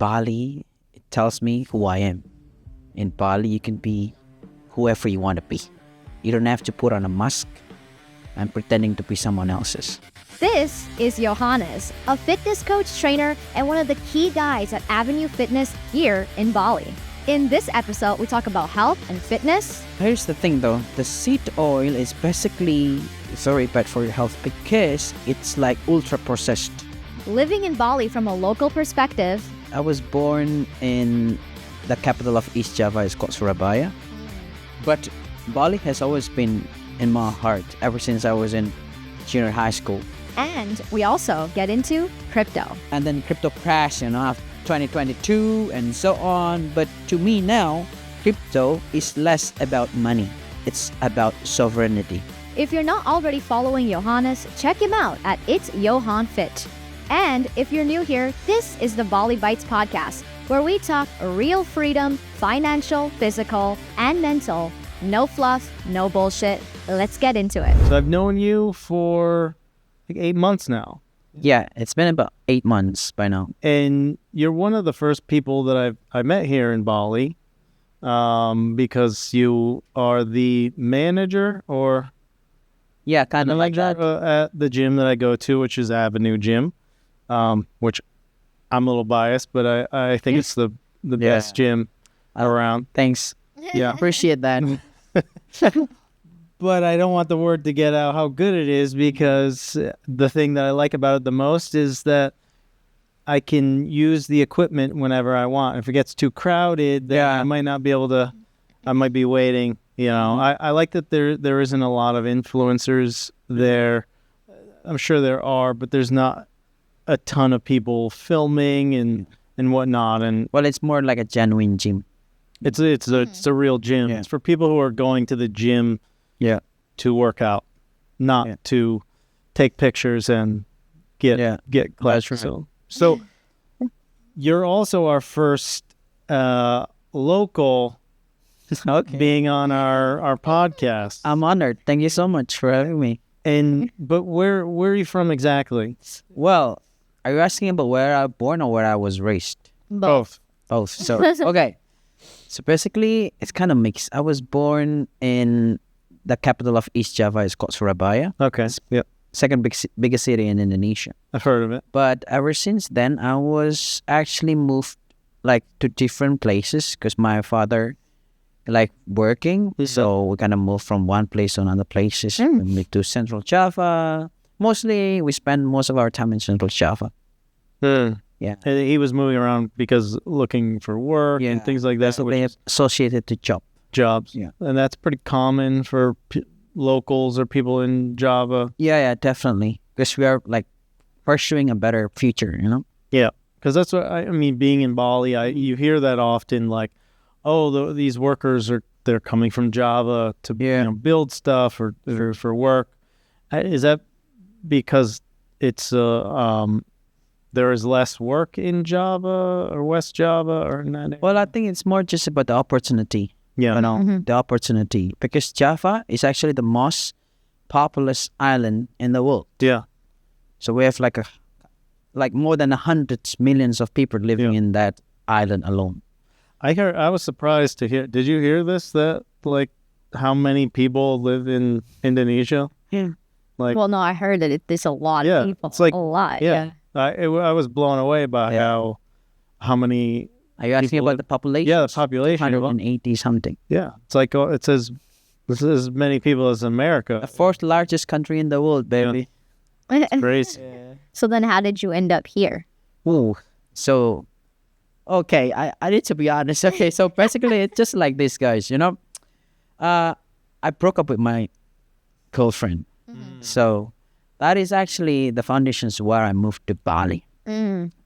Bali, it tells me who I am. In Bali, you can be whoever you want to be. You don't have to put on a mask and pretending to be someone else's. This is Yohanes, a fitness coach, trainer, and one of the key guys at Avenue Fitness here in Bali. In this episode, we talk about health and fitness. Here's the thing though, the seed oil is basically very bad for your health because it's like ultra processed. Living in Bali from a local perspective. I was born in the capital of East Java, it's called Surabaya. But Bali has always been in my heart ever since I was in junior high school. And we also get into crypto. And then crypto crashed, after 2022 and so on. But to me now, crypto is less about money. It's about sovereignty. If you're not already following Yohanes, check him out at It's Yohan Fit. And if you're new here, this is the Bali Bites podcast, where we talk real freedom, financial, physical, and mental. No fluff, no bullshit. Let's get into it. So I've known you for like 8 months now. Yeah, it's been about 8 months by now. And you're one of the first people that I met here in Bali, because you are the manager or... Yeah, kind of like that. At the gym that I go to, which is Avenue Gym, which I'm a little biased, but I think it's the best gym around. Thanks. Yeah. Appreciate that. But I don't want the word to get out how good it is, because the thing that I like about it the most is that I can use the equipment whenever I want. If it gets too crowded, then I might not be able to, I might be waiting. I like that there isn't a lot of influencers there. I'm sure there are, but there's not a ton of people filming and whatnot. And well, it's more like a genuine gym. It's a real gym. Yeah. It's for people who are going to the gym to work out, not to take pictures and get pleasure. So you're also our first local being on our podcast. I'm honored. Thank you so much for having me. But where are you from exactly? Well, are you asking about where I was born or where I was raised? Both. So, okay. So basically, it's kind of mixed. I was born in the capital of East Java, it's called Surabaya. Okay. Yep. Second biggest city in Indonesia. I've heard of it. But ever since then, I was actually moved to different places because my father working. Mm-hmm. So we kind of moved from one place to another places. We moved to Central Java. Mostly, we spend most of our time in Central Java. Yeah. And he was moving around because looking for work and things like that. So they have associated to jobs. Yeah. And that's pretty common for locals or people in Java. Yeah, definitely. Because we are pursuing a better future, Yeah. Because that's what I mean, being in Bali, you hear that often, these workers they're coming from Java to build stuff or for work. Is that because it's there is less work in Java or West Java or not? Well, I think it's more just about the opportunity. Yeah. The opportunity. Because Java is actually the most populous island in the world. Yeah. So we have more than 100 millions of people living in that island alone. I was surprised to hear. Did you hear this? That how many people live in Indonesia? Yeah. Well, no, I heard that there's a lot of people. It's a lot. Yeah. I was blown away by how many. Are you asking about the population? Yeah, the population. 180 something. Yeah, it's it says this is as many people as America. The fourth largest country in the world, baby. Yeah. It's crazy. So then, how did you end up here? Ooh, so. Okay, I need to be honest. Okay, so basically it's just like this, guys, I broke up with my girlfriend. Mm-hmm. So that is actually the foundations where I moved to Bali.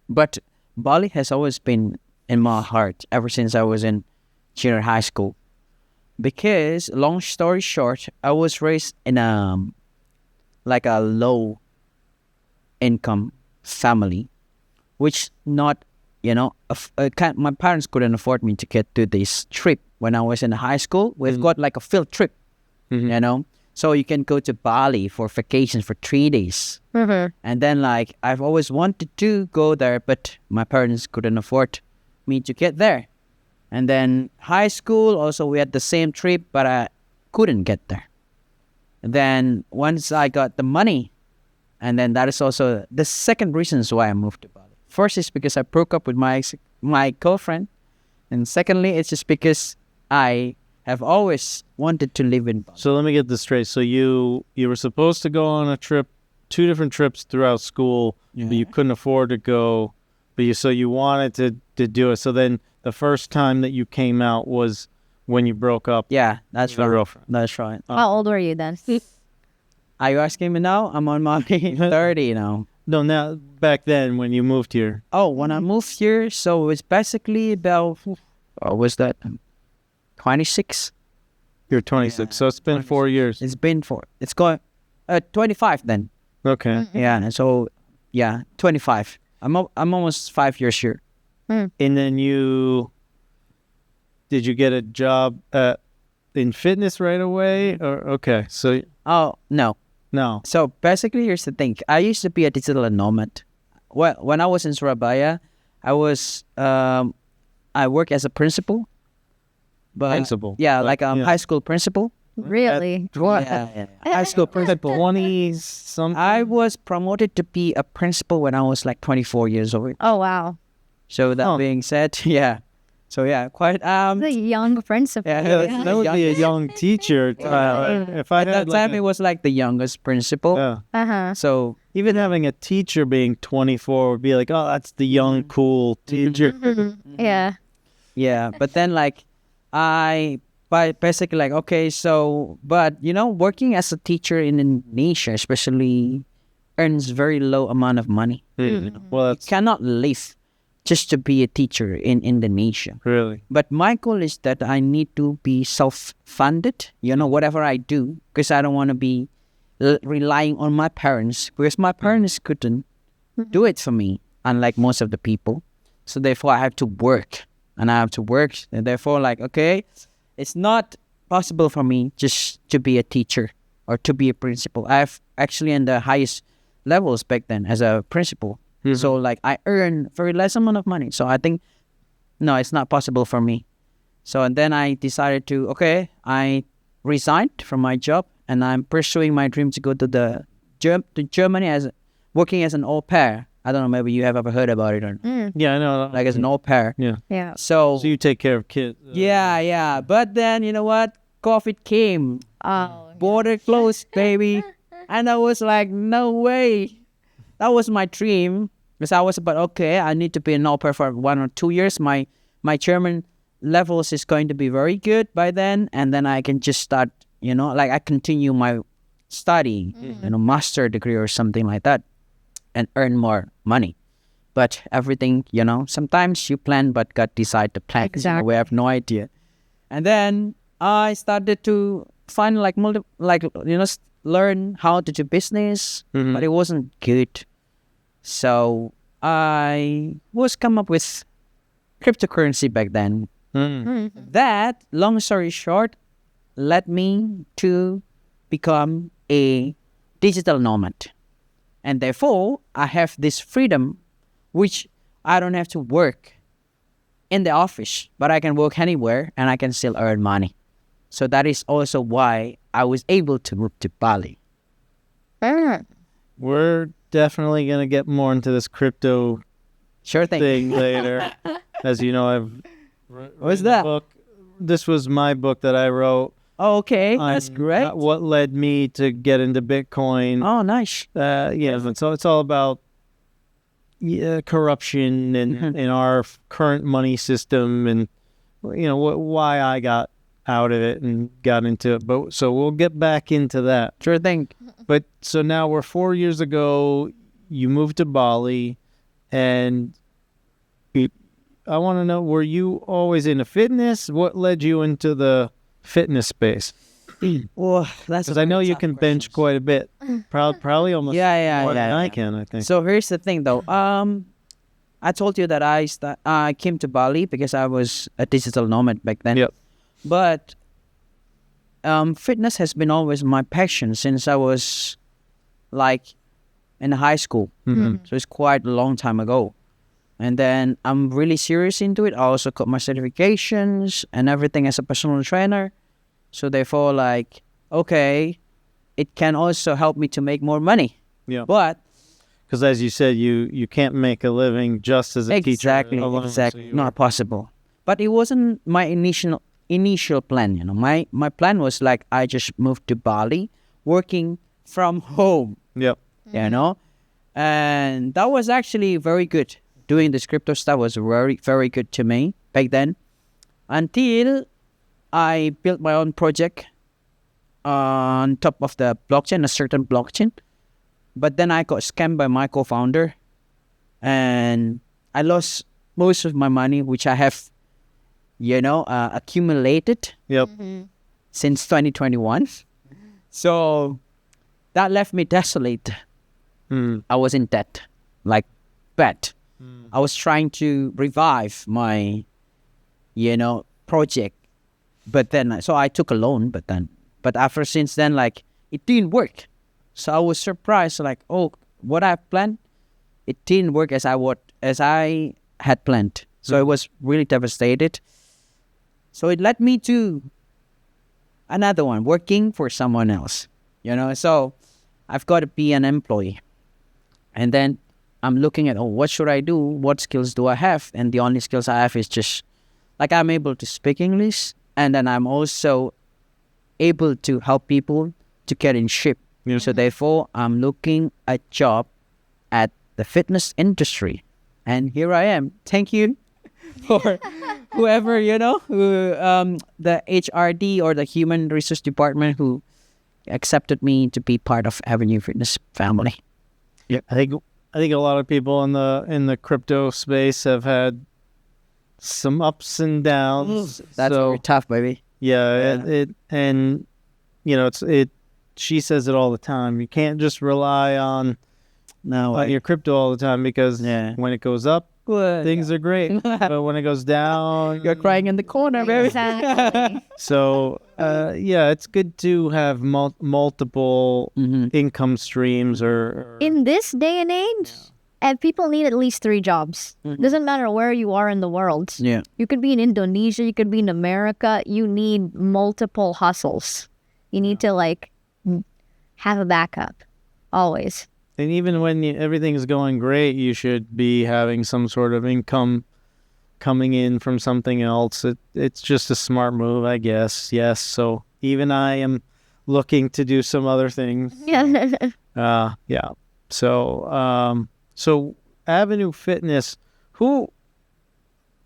But Bali has always been in my heart ever since I was in junior high school. Because, long story short, I was raised in a low income family, which not my parents couldn't afford me to get to this trip when I was in high school. We've got a field trip, So you can go to Bali for vacation for 3 days. And then like I've always wanted to go there, but my parents couldn't afford me to get there. And then high school also we had the same trip, but I couldn't get there. And then once I got the money, and then that is also the second reasons why I moved to Bali. First is because I broke up with my girlfriend, and secondly it's just because I have always wanted to live in Bali. So let me get this straight. So you were supposed to go on a trip, 2 different trips throughout school, but you couldn't afford to go. But you wanted to do it. So then the first time that you came out was when you broke up. Yeah, that's with your right. girlfriend. That's right. How old were you then? Are you asking me now? I'm on my 30 now. No, now back then when you moved here. Oh, when I moved here, so it's basically about, what was that? 26. You're 26, Yeah, so it's been 4 years. It's going 25 then. Okay. Yeah, and so 25. I'm almost 5 years here. And then did you get a job in fitness right away? Or okay, so Oh, no. no. So basically, here's the thing. I used to be a digital nomad. Well, when I was in Surabaya, I work as a principal. But Principal? Yeah, Like, like yeah. high school principal. Really? Yeah. High school principal. 20 something. I was promoted to be a principal when I was like 24 years old. Oh, wow. So that being said, yeah. So yeah, quite The young principal. yeah, That would be a young teacher. If I at had that time it was like the youngest principal. Uh-huh. So even having a teacher being 24 would be like, oh, that's the young, cool teacher. Yeah. yeah, but then like basically like okay, so but working as a teacher in Indonesia especially earns very low amount of money. Well, You that's cannot live just to be a teacher in Indonesia. really. But my goal is that I need to be self-funded, whatever I do, because I don't want to be relying on my parents, because my parents couldn't do it for me, unlike most of the people. So therefore, I have to work, and therefore, like, okay, it's not possible for me just to be a teacher or to be a principal. I've actually in the highest levels back then as a principal. So like I earn very less amount of money. So I think, no, it's not possible for me. So and then I decided I resigned from my job and I'm pursuing my dream to go to Germany as working as an au pair. I don't know, maybe you have ever heard about it or not. Yeah, I know. Like as an au pair. Yeah. Yeah. So So you take care of kids. yeah. But then you know what? COVID came. Oh. Border closed, baby. And I was like, no way. That was my dream. Because I was about, okay, I need to be an au pair for 1 or 2 years. My German levels is going to be very good by then. And then I can just start, like I continue my study, master degree or something like that. And earn more money. But everything, sometimes you plan, but God decide to plan. Exactly. We have no idea. And then I started to find learn how to do business, but it wasn't good. So I was come up with cryptocurrency back then. That, long story short, led me to become a digital nomad. And therefore, I have this freedom, which I don't have to work in the office, but I can work anywhere and I can still earn money. So that is also why I was able to move to Bali. We're definitely going to get more into this crypto Sure thing. thing later. As you know, I've What's written a that? book. This was my book that I wrote. Oh, okay, that's on, great. what led me to get into Bitcoin. Oh, nice. So it's all about corruption and in our current money system, and why I got out of it and got into it. But so we'll get back into that. Sure thing. But so now we're 4 years ago. You moved to Bali, and I want to know: were you always into fitness? What led you into the fitness space? Well, that's Because I know you can bench quite a bit, probably almost more than I can. I think. So here's the thing, though. I told you that I came to Bali because I was a digital nomad back then. Yep. But fitness has been always my passion since I was like in high school. So it's quite a long time ago. And then I'm really serious into it. I also got my certifications and everything as a personal trainer. So therefore, like, okay, it can also help me to make more money. Yeah. But Because as you said, you can't make a living just as a teacher. Alone, so exactly, not possible. But it wasn't my initial plan. You know, my plan was like I just moved to Bali, working from home. Yep. You know, and that was actually very good. Doing this crypto stuff was very, very good to me back then, until I built my own project on top of the blockchain, a certain blockchain. But then I got scammed by my co-founder, and I lost most of my money, which I have, accumulated Yep. since 2021. So that left me desolate. I was in debt, like bad. I was trying to revive my, project, but then so I took a loan. But after since then, like it didn't work. So I was surprised, like, oh, what I planned, it didn't work as I had planned. So I was really devastated. So it led me to another one, working for someone else. So I've got to be an employee, and then I'm looking at, what should I do? What skills do I have? And the only skills I have is just, like, I'm able to speak English. And then I'm also able to help people to get in shape. So therefore, I'm looking at job at the fitness industry. And here I am. Thank you for whoever, the HRD or the Human Resource Department who accepted me to be part of Avenue Fitness family. Yeah. I think a lot of people in the crypto space have had some ups and downs. That's very tough, baby. Yeah, she says it all the time. You can't just rely on your crypto all the time, because when it goes up, things are great. But when it goes down, you're crying in the corner, baby. Exactly. So, it's good to have multiple income streams or In this day and age, and people need at least 3 jobs. Doesn't matter where you are in the world. Yeah. You could be in Indonesia, you could be in America. You need multiple hustles. You need to have a backup always. And even when everything's going great, you should be having some sort of income coming in from something else. It's just a smart move, I guess. Yes. So even I am looking to do some other things. Yeah. Yeah. So Avenue Fitness, who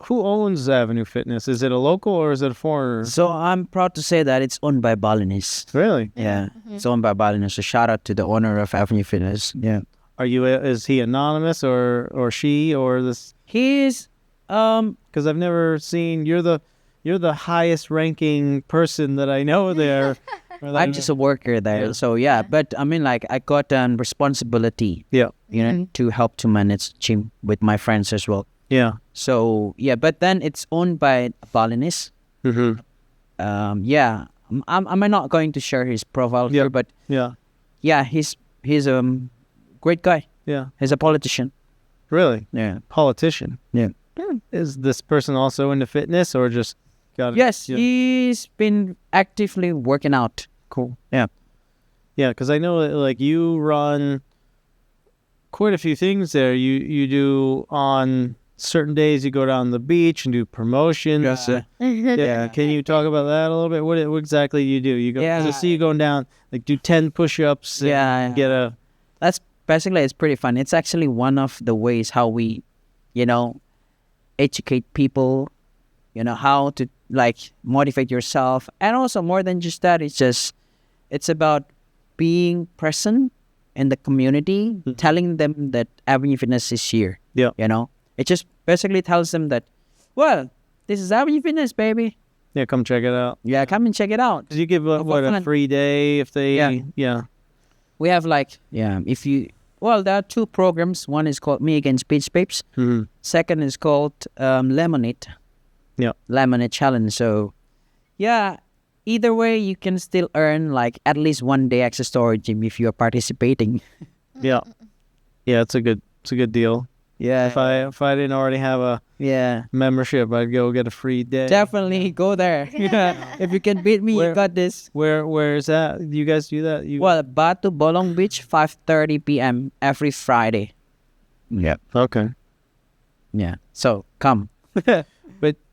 owns Avenue Fitness? Is it a local or is it a foreigner? So I'm proud to say that it's owned by Balinese. Really? Yeah. It's owned by Balinese. So shout out to the owner of Avenue Fitness. Yeah. Is he anonymous or she or this? He's Because I've never seen, you're the highest ranking person that I know there. I'm just a worker there. Yeah. So yeah, but I mean, like, I got responsibility, Yeah. to help to manage gym with my friends as well. Yeah. So yeah, but then it's owned by Balinese. Yeah, I'm not going to share his profile here, but Yeah. he's a great guy. Yeah. He's a politician. Really? Yeah. Politician. Yeah. Is this person also into fitness or just got it? Yes, Yeah. he's been actively working out. Cool. Yeah. Yeah, because I know that, like, you run quite a few things there. You do on certain days, you go down the beach and do promotions. Yeah. Can you talk about that a little bit? What exactly do you do? You go. Yeah. I see you going down, like, do 10 push-ups. And get a. That's basically, it's pretty fun. It's actually one of the ways how we, educate people, how to motivate yourself. And also more than just that, it's about being present in the community, telling them that Avenue Fitness is here. Yeah. It just basically tells them that, well, this is Avenue Fitness, baby. Yeah, come check it out. Yeah, come and check it out. Did you give a free day if they? Yeah. We have there are 2 programs. One is called Me Against Beach Babes. Second is called Lemonade. Yeah. Lemonade Challenge. So, yeah, either way, you can still earn like at least 1 day access to our gym if you're participating. Yeah. Yeah, it's a good deal. Yeah. If I didn't already have a membership, I'd go get a free day. Definitely go there. If you can beat me, you got this. Where is that? You guys do that? Well, Batu Bolong Beach, 5:30 p.m. every Friday. Yeah. Okay. Yeah. So come.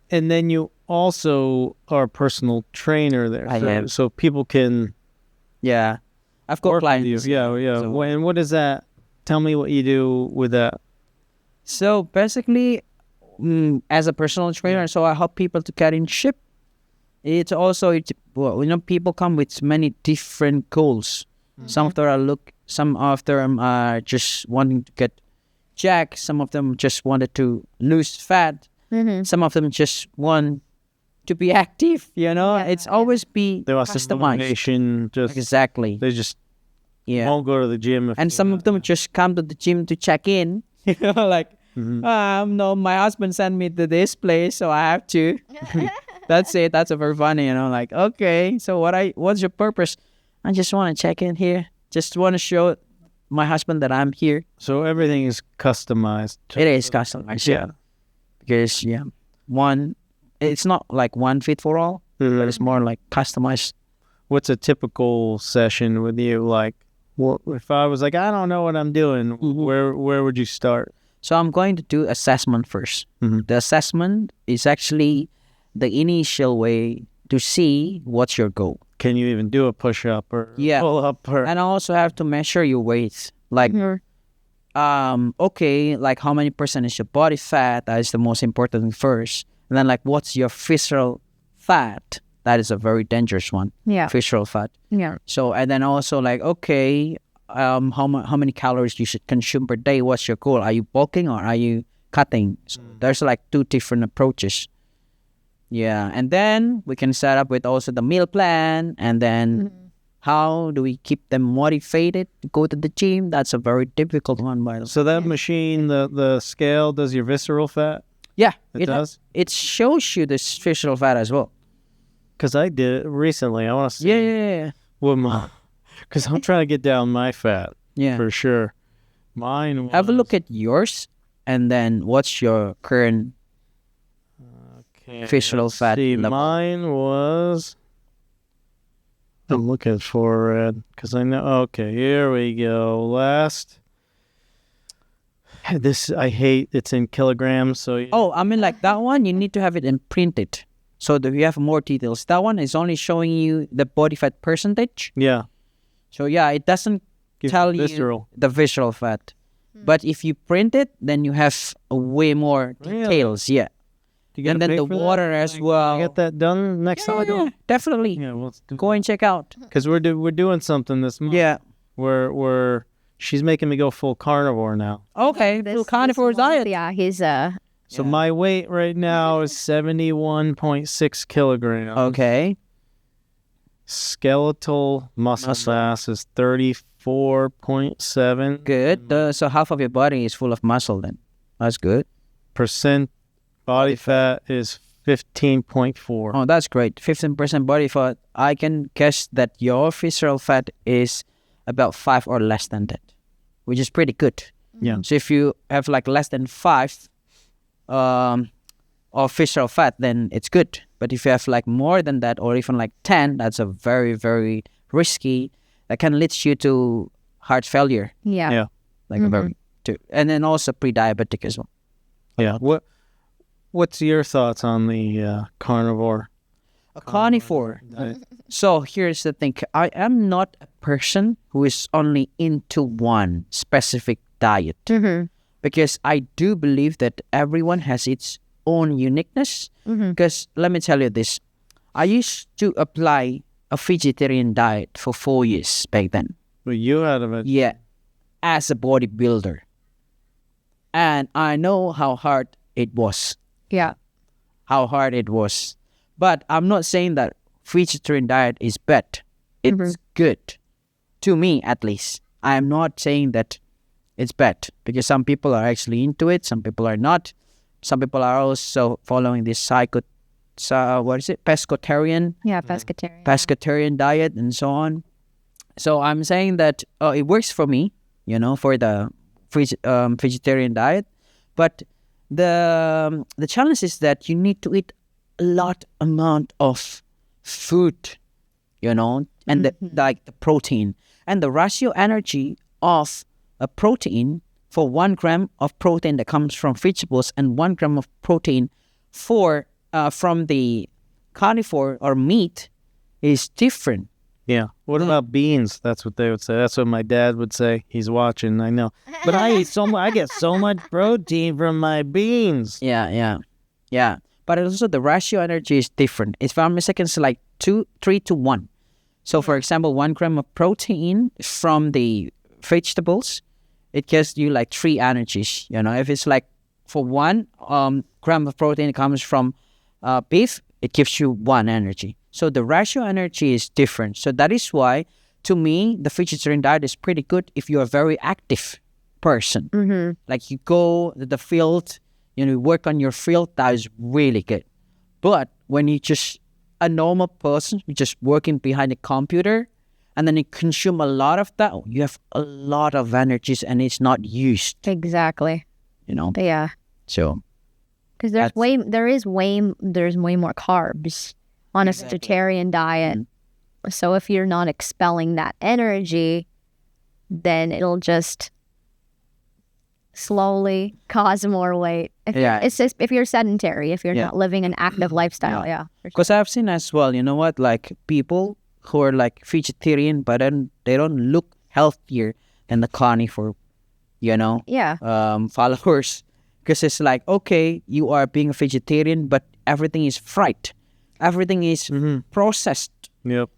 And then you also are a personal trainer there. I am. So people can Yeah. I've got work with you. clients. Yeah. So- And what is that? Tell me what you do with that. So basically, as a personal trainer, so I help people to get in shape. It's also, people come with many different goals. Some of them are just wanting to get jacked. Some of them just wanted to lose fat. Some of them just want to be active. It's always be They want some customized. motivation. Exactly. They just Yeah. won't go to the gym. And some of them just come to the gym to check in. Like, no, my husband sent me to this place, so I have to. That's it. That's very funny, like, okay, so what's your purpose? I just want to check in here. Just want to show my husband that I'm here. So everything is customized. It is customized, yeah. Because, it's not like one fit for all, but it's more like customized. What's a typical session with you? Like, if I was like, I don't know what I'm doing, where would you start? So I'm going to do assessment first. Mhm. The assessment is actually the initial way to see what's your goal. Can you even do a push-up or Yeah. pull-up? Or And I also have to measure your weight. Like, okay, like how many percent is your body fat? That is the most important thing first. And then like, what's your visceral fat? That is a very dangerous one. Yeah. Visceral fat. Yeah. So, and then also like, okay, how many calories you should consume per day? What's your goal? Are you bulking or are you cutting? So there's like two different approaches. Yeah. And then we can set up with also the meal plan. And then how do we keep them motivated to go to the gym? That's a very difficult one, by the way. so that machine, the scale, does your visceral fat? Yeah. It does? It shows you the visceral fat as well. Because I did it recently. I want to see Yeah. what my... Because I'm trying to get down my fat, Yeah. for sure. Mine was... Have a look at yours. And then what's your current Okay, visceral let's fat see, level? mine was... I'm looking for it because I know... Okay, here we go. Last... This, I hate, it's in kilograms, so... Oh, I mean, like that one, you need to have it imprinted so that you have more details. That one is only showing you the body fat percentage. Yeah. So, yeah, it doesn't Give tell visceral. you the visceral fat. But if you print it, then you have way more Really? details. Yeah. You gotta And then pay the for that? water as Like, well. Get that done next time I go? Yeah, definitely. Yeah, well, let's do Go and check out. Because we're doing something this month. Yeah. We're she's making me go full carnivore now. Okay. Full carnivore diet. Yeah, he's So my weight right now is 71.6 kilograms. Okay. Skeletal muscle mass is 34.7%. Good. So half of your body is full of muscle then. That's good. Body fat is 15.4. Oh, that's great. 15% body fat. I can guess that your visceral fat is about 5 or less than that, which is pretty good. Yeah. So if you have like less than 5 of visceral fat, then it's good. But if you have like more than that or even like 10, that's a very, very risky. That can lead you to heart failure. yeah. Yeah. Like and then also pre-diabetic as well. Yeah. What's your thoughts on the carnivore? A carnivore. diet? So here's the thing. I am not a person who is only into one specific diet because I do believe that everyone has its own uniqueness. Because let me tell you this. I used to apply a vegetarian diet for 4 years back then. Well, you had a Yeah. As a bodybuilder. And I know how hard it was. Yeah. How hard it was. But I'm not saying that vegetarian diet is bad. It's good. To me, at least. I am not saying that it's bad. Because some people are actually into it. Some people are not. Some people are also following this what is it, pescatarian, Yeah, pescatarian. pescatarian diet and so on. So I'm saying that it works for me, for the vegetarian diet, but the challenge is that you need to eat a lot amount of food, and like the protein and the ratio energy of a protein for 1 gram of protein that comes from vegetables and 1 gram of protein from the carnivore or meat is different. Yeah. What about beans? That's what they would say. That's what my dad would say. He's watching, I know. But I get so much protein from my beans. Yeah. But also the ratio energy is different. If I'm mistaken, it's like 3 to 1. So for example, 1 gram of protein from the vegetables, it gives you like 3 energies. If it's like for 1 gram of protein comes from beef, it gives you 1 energy. So the ratio energy is different. So that is why, to me, the vegetarian diet is pretty good if you're a very active person. Like you go to the field, you work on your field, that is really good. But when you're just a normal person, you're just working behind a computer, and then you consume a lot of that, you have a lot of energies and it's not used. Exactly. Yeah. So because there's way more carbs on a vegetarian diet. So if you're not expelling that energy, then it'll just slowly cause more weight. It's just if you're sedentary, if you're not living an active lifestyle. Yeah. Because I've seen as well, like people who are like vegetarian, but then they don't look healthier than the carnivore, followers. Because it's like, okay, you are being a vegetarian, but everything is fried. Everything is processed. Yep.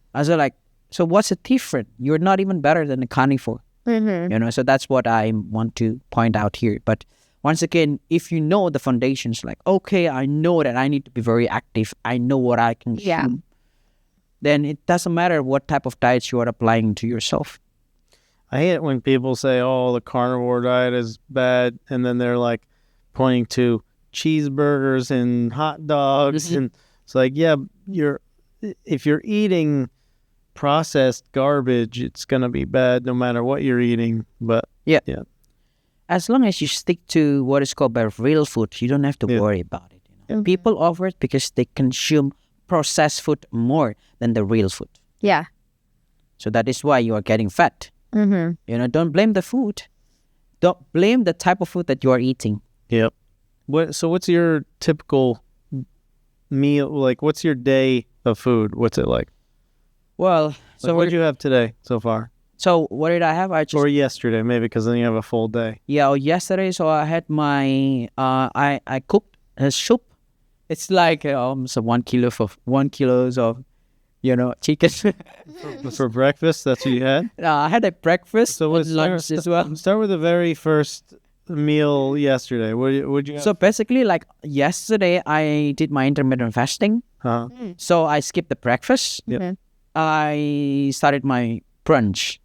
So what's the difference? You're not even better than the carnivore. So that's what I want to point out here. But once again, if you know the foundations, like, okay, I know that I need to be very active. I know what I can consume. Then it doesn't matter what type of diets you are applying to yourself. I hate it when people say, oh, the carnivore diet is bad. And then they're like pointing to cheeseburgers and hot dogs. And it's like, yeah, if you're eating processed garbage, it's going to be bad no matter what you're eating. But yeah. As long as you stick to what is called by real food, you don't have to worry about it. People offer it because they consume processed food more than the real food. Yeah. So that is why you are getting fat. Don't blame the food. Don't blame the type of food that you are eating. Yep. So what's your typical meal? Like, what's your day of food? What's it like? Well, so what did you have today so far? So what did I have? Or yesterday, maybe, because then you have a full day. Yeah, yesterday, so I had my, I cooked a soup. It's like so 1 kilo of, chicken. For breakfast, that's what you had? I had a breakfast, so lunch as well. Start with the very first meal yesterday. What did you have? So basically, like yesterday, I did my intermittent fasting. So I skipped the breakfast. I started my brunch,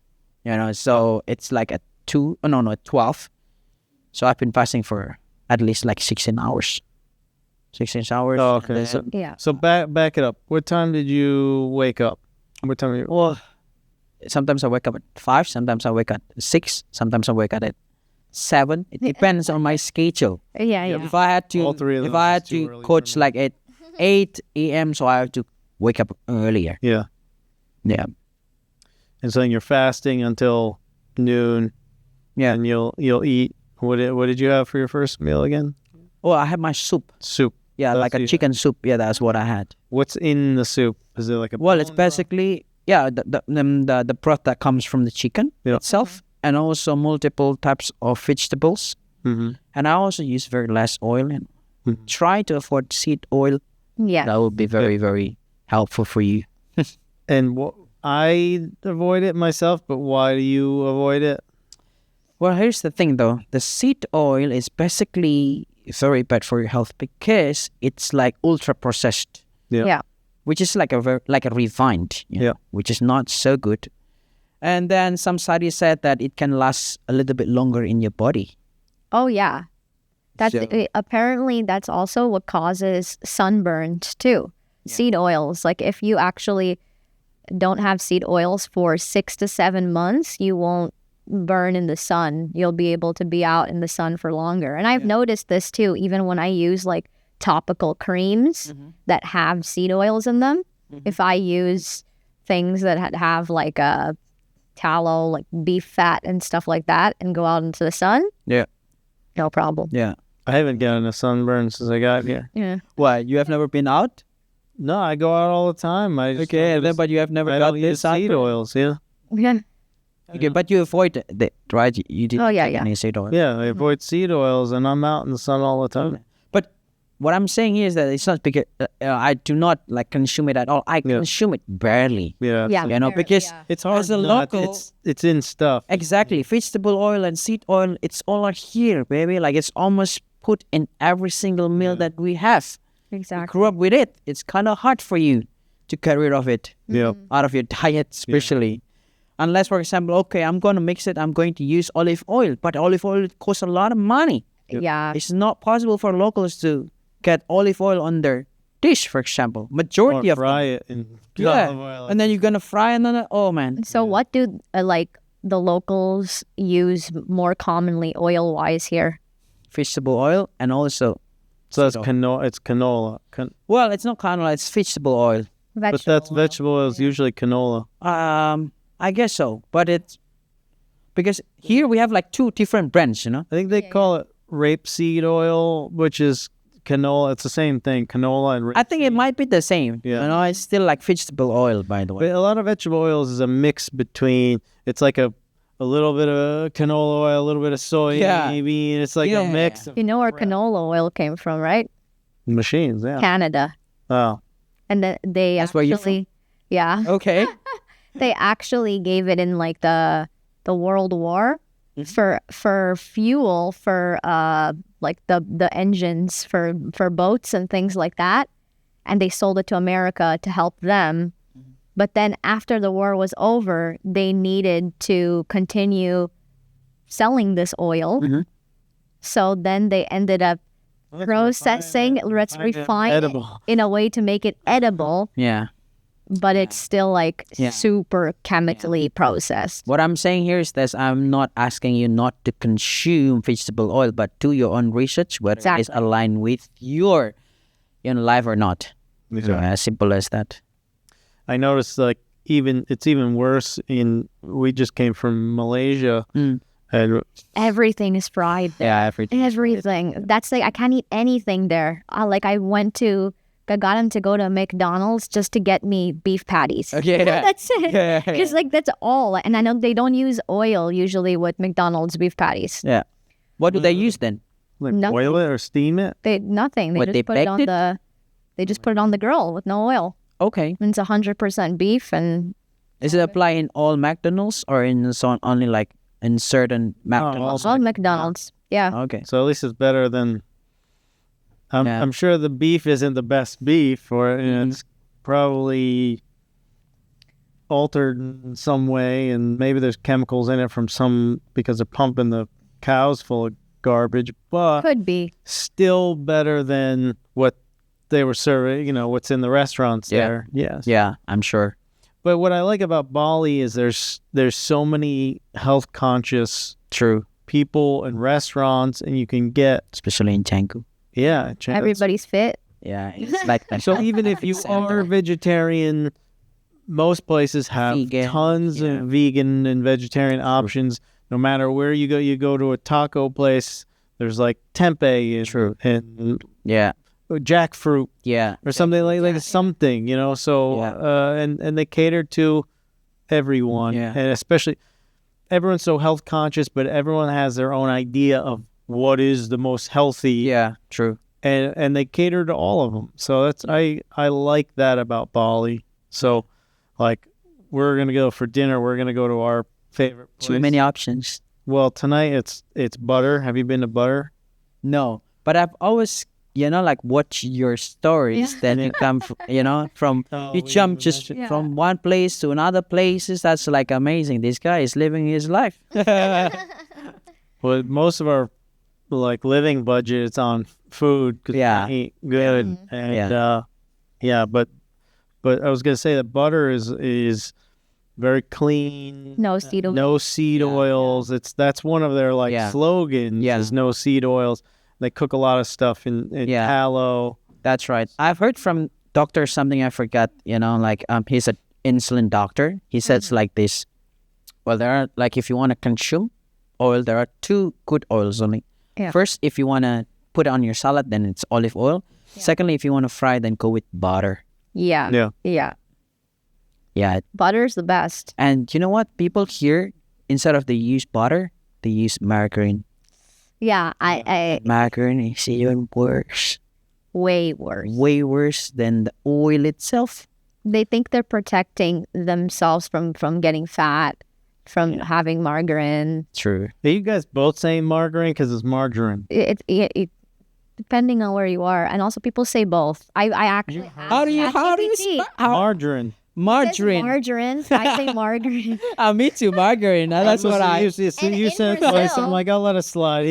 so it's like at 12. So I've been fasting for at least like 16 hours. 16 hours. Oh, okay. So back it up. What time did you wake up? What time? Well, sometimes I wake up at 5. Sometimes I wake up at 6. Sometimes I wake up at 7. It depends on my schedule. Yeah. If I had to coach like at 8 a.m., so I have to wake up earlier. Yeah. And so then you're fasting until noon. Yeah. And you'll eat. What did you have for your first meal again? Oh, I had my soup. Yeah, that's like a chicken soup. Yeah, that's what I had. What's in the soup? Is it like a? Well, it's basically the broth that comes from the chicken itself, and also multiple types of vegetables. And I also use very less oil and try to avoid seed oil. Yeah, that would be very, very helpful for you. And I avoid it myself, but why do you avoid it? Well, here's the thing, though. The seed oil is basically very bad for your health because it's like ultra processed. Yeah. Which is like a refined. Which is not so good. And then some studies said that it can last a little bit longer in your body. Oh yeah. That's So- apparently that's also what causes sunburns too. Seed oils. Like if you actually don't have seed oils for 6 to 7 months, you won't burn in the sun. You'll be able to be out in the sun for longer. And I've noticed this too, even when I use like topical creams that have seed oils in them. If I use things that have like a tallow, like beef fat and stuff like that, and go out into the sun, Yeah. no problem. Yeah. I haven't gotten a sunburn since I got here. Yeah. Why? You have never been out? No, I go out all the time. I just Okay, don't then, use- but you have never I got don't use this seed sunburn? oils. Yeah, Yeah. Okay, but you avoid that, right? You didn't Oh, yeah, take yeah. any seed oil. yeah. I avoid seed oils, and I'm out in the sun all the time. But what I'm saying here is that it's not because I do not like consume it at all. I Yeah. consume it barely. Yeah, Yeah. You know, Fair, because yeah. It's hard as a not- local, It's in stuff. exactly, vegetable oil and seed oil, it's all here, baby. Like it's almost put in every single meal that we have. You Exactly. grew up with it. It's kind of hard for you to get rid of it Yeah, out of your diet, especially. Unless, for example, okay, I'm going to mix it. I'm going to use olive oil, but olive oil costs a lot of money. Yeah. It's not possible for locals to get olive oil on their dish, for example. or Majority of fry them. it in Yeah. olive oil. And then you're gonna fry another. Oh man. So what do like the locals use more commonly oil wise here? Vegetable oil and also, so it's so- canola. It's canola. well, it's not canola. It's vegetable oil. But that's vegetable oil is usually canola. I guess so. But it's because here we have like two different brands. You know. I think they call it rapeseed oil, which is canola. It's the same thing, canola and. I think it might be the same. Yeah. You know, it's still like vegetable oil, by the way. But a lot of vegetable oils is a mix between. It's like a little bit of canola oil, a little bit of soy, Yeah. maybe. And it's like Yeah. a mix of You know where canola oil came from, right? machines. Yeah. Canada. Oh, And they That's where you're from? actually, yeah, Okay. they actually gave it in like the World War Mhm. for fuel for like the engines for boats and things like that, and they sold it to America to help them. But then after the war was over, they needed to continue selling this oil. Mhm. So then they ended up processing, let's refine it edible. in a way to make it edible, Yeah. but it's still like Yeah. super chemically processed. What I'm saying here is that I'm not asking you not to consume vegetable oil, but do your own research whether it's Exactly. aligned with your life or not. So as simple as that. I noticed like it's even worse we just came from Malaysia Mm. and Everything is fried there. Yeah, everything. Everything. That's like I can't eat anything there. I got him to go to McDonald's just to get me beef patties. Okay, yeah. That's it. Yeah, yeah, Because like that's all. And I know they don't use oil usually with McDonald's beef patties. Yeah. What do they use then? like Nothing. boil it or steam it. Nothing. They What, just they put it baked on it? they just put it on the grill with no oil. Okay. And it's 100% beef and Is it apply in all McDonald's or only like in certain McDonald's? all McDonald's. Yeah. Okay. So at least it's better than. Yeah. I'm sure the beef isn't the best beef, or it's probably altered in some way, and maybe there's chemicals in it because they're pumping the cows full of garbage, but Could be. still better than what they were serving. What's in the restaurants Yeah. there. Yes. Yeah, I'm sure. But what I like about Bali is there's so many health conscious True. people and restaurants, and you can get Especially in Canggu. Everybody's fit. Yeah, it's like that. So even if you are vegetarian, most places have Vegan, tons yeah. of vegan and vegetarian options. No matter where you go to a taco place, there's like tempeh and Yeah. jackfruit Yeah. or something like something, So Yeah. and they cater to everyone, Yeah. and especially everyone's so health conscious, but everyone has their own idea of what is the most healthy. Yeah, true. And they cater to all of them. So that's I like that about Bali. So like we're gonna go for dinner. We're gonna go to our favorite place. Too many options. Well, tonight it's butter. Have you been to butter? No, but I've always, like watch your stories that you come, from you jump just from one place to another places. That's like amazing. This guy is living his life. Well, most of our like living budget, it's on food. 'Cause Yeah. you eat good. And but I was gonna say that butter is very clean. No seed oil. No seed oils. That's one of their like slogans. Yeah. Is no seed oils. They cook a lot of stuff in tallow. That's right. I've heard from doctor something I forgot. Like he's an insulin doctor. He says like this. Well, there are like if you want to consume oil, there are two good oils only. Yeah. First, if you want to put it on your salad, then it's olive oil. Yeah. Secondly, if you want to fry, then go with butter. Yeah. Yeah. Butter's the best. And you know what? People here, instead of they use butter, they use margarine. Yeah, I Margarine is even worse. way worse. Way worse than the oil itself. They think they're protecting themselves from getting fat, from having margarine. True. Are you guys both saying margarine because it's margarine? It depending on where you are, and also people say both. I actually How do you ChatGPT. Margarine. Margarine. Margarine. I say margarine. Me too, margarine. That's what I... You in said twice. Brazil- I'm like, I'll let it slide.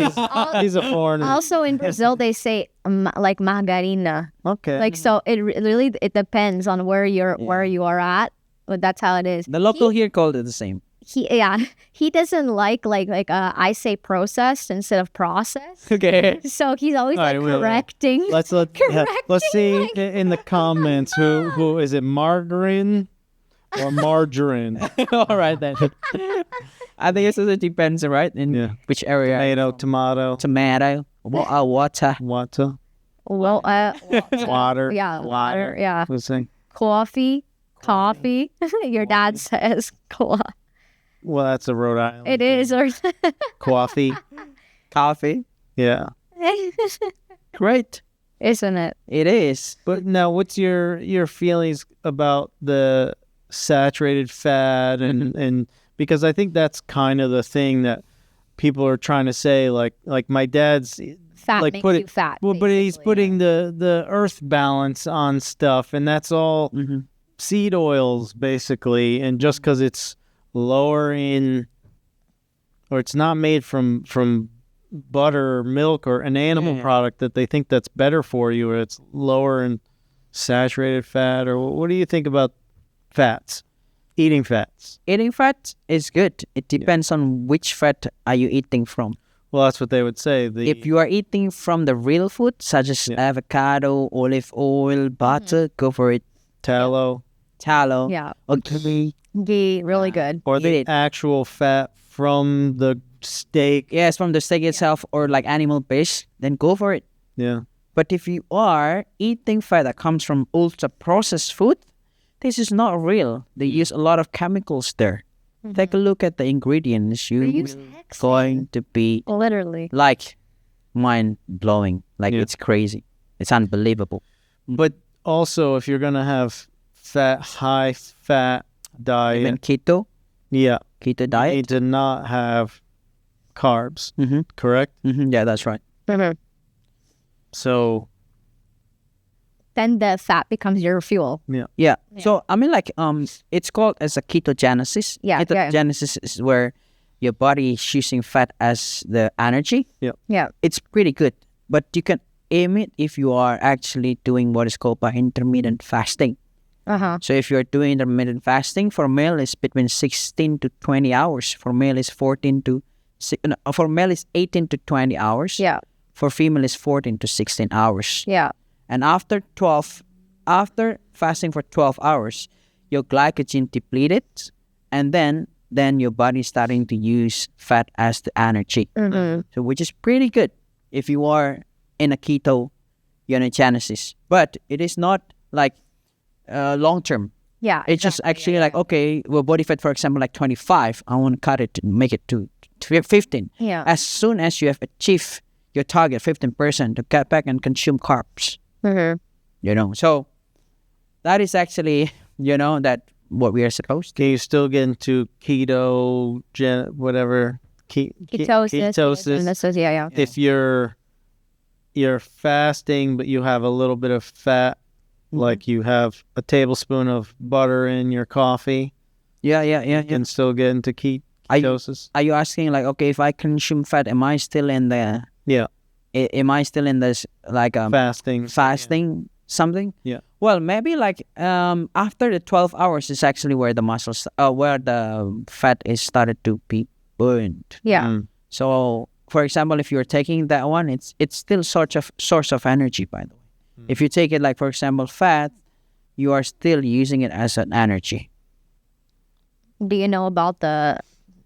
He's a foreigner. Also in Brazil, they say like margarina. Okay. Like so, it depends on where you are at, but that's how it is. The local here called it the same. He doesn't like I say processed instead of processed. Okay. So he's always All right, like we'll- correcting. Let's correcting, see like- in the comments who is it, margarine or margarine? All right then. I think it depends, right? In which area? Tomato, Tomato. Water. water, Well, water. yeah, water. Yeah, Let's see. coffee. Your dad says coffee. Well, that's a Rhode Island. It is, or Coffee. Coffee. Yeah. Great. isn't it? It is. But now, what's your feelings about the saturated fat and because I think that's kind of the thing that people are trying to say. Like my dad's Fat like makes put you it fat. well, but he's basically, putting the earth balance on stuff, and that's all seed oils basically. And just because it's lower in, or it's not made from butter or milk or an animal product, that they think that's better for you, or it's lower in saturated fat. Or what do you think about fats, eating fats? Eating fat is good. It depends on which fat are you eating from. Well, that's what they would say. If you are eating from the real food, such as avocado, olive oil, butter, go for it. tallow Tallow. Yeah, Or ghee. ghee, really good. or Eat the it. actual fat from the steak. Yes, from the steak itself or like animal base, then go for it. Yeah. But if you are eating fat that comes from ultra-processed food, this is not real. They use a lot of chemicals there. Take a look at the ingredients. They use You're hexane. going to be Literally. like mind-blowing. Like Yeah. it's crazy. It's unbelievable. But also, if you're gonna have high fat diet, Even keto you diet. need to not have carbs. Mm-hmm. Correct. Yeah, that's right. So Then the fat becomes your fuel. Yeah. So I mean, like, it's called as a ketogenesis. Yeah, yeah. Ketogenesis is where your body is using fat as the energy. Yeah. It's pretty good, but you can aim it if you are actually doing what is called by intermittent fasting. So if you're doing intermittent fasting, for male is between 16 to 20 hours. For male is 18 to 20 hours. Yeah. For female is 14 to 16 hours. Yeah. And after fasting for 12 hours, your glycogen depleted, and then your body starting to use fat as the energy. So which is pretty good if you are in a ketogenesis. But it is not like long term. Yeah. It's just actually like, okay, well, body fat, for example, like 25, I want to cut it and make it to 15. Yeah. As soon as you have achieved your target, 15%, to cut back and consume carbs. So that is actually, that what we are supposed to. can you still get into keto, whatever, ketosis? Yeah. If you're fasting, but you have a little bit of fat, like you have a tablespoon of butter in your coffee, Yeah. you can still get into ketosis. Are you asking like, okay, if I consume fat, am I still in the... Yeah. am I still in this like fasting something? Yeah. Well, maybe like after the 12 hours is actually where the muscles where the fat is started to be burned. Yeah. Mm. So for example, if you're taking that one, it's still source of energy, by the way. If you take it like, for example, fat, you are still using it as an energy. Do you know about the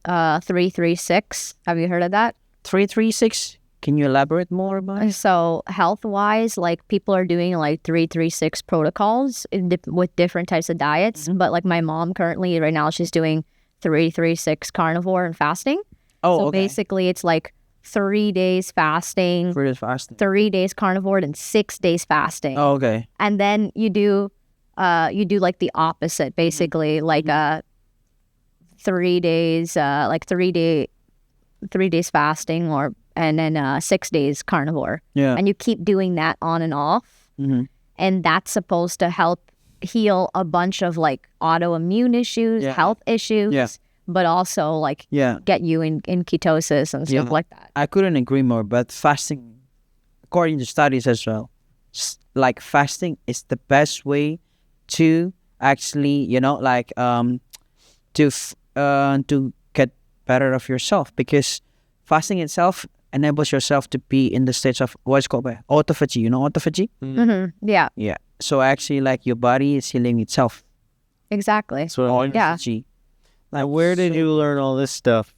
336? Have you heard of that? 336. Can you elaborate more about it? So health-wise, like people are doing like 336 protocols with different types of diets. But like my mom currently right now, she's doing 336 carnivore and fasting. Oh, So okay. basically it's like 3 days fasting, For the fasting. 3 days carnivore, and 6 days fasting. Oh, okay. And then you do like the opposite, basically, like 3 days, like 3 days fasting, and then 6 days carnivore. Yeah. And you keep doing that on and off. Mm-hmm. And that's supposed to help heal a bunch of like autoimmune issues, Yeah. health issues, Yeah. but also like Yeah. get you in ketosis and stuff Yeah. like that. I couldn't agree more. But fasting, according to studies as well, like fasting is the best way to actually, like to get better of yourself, because fasting itself enables yourself to be in the state of what's called autophagy. You know autophagy? Mm-hmm. Yeah, Yeah. So actually, like your body is healing itself. exactly. So Yeah. Autophagy. like, where did you learn all this stuff?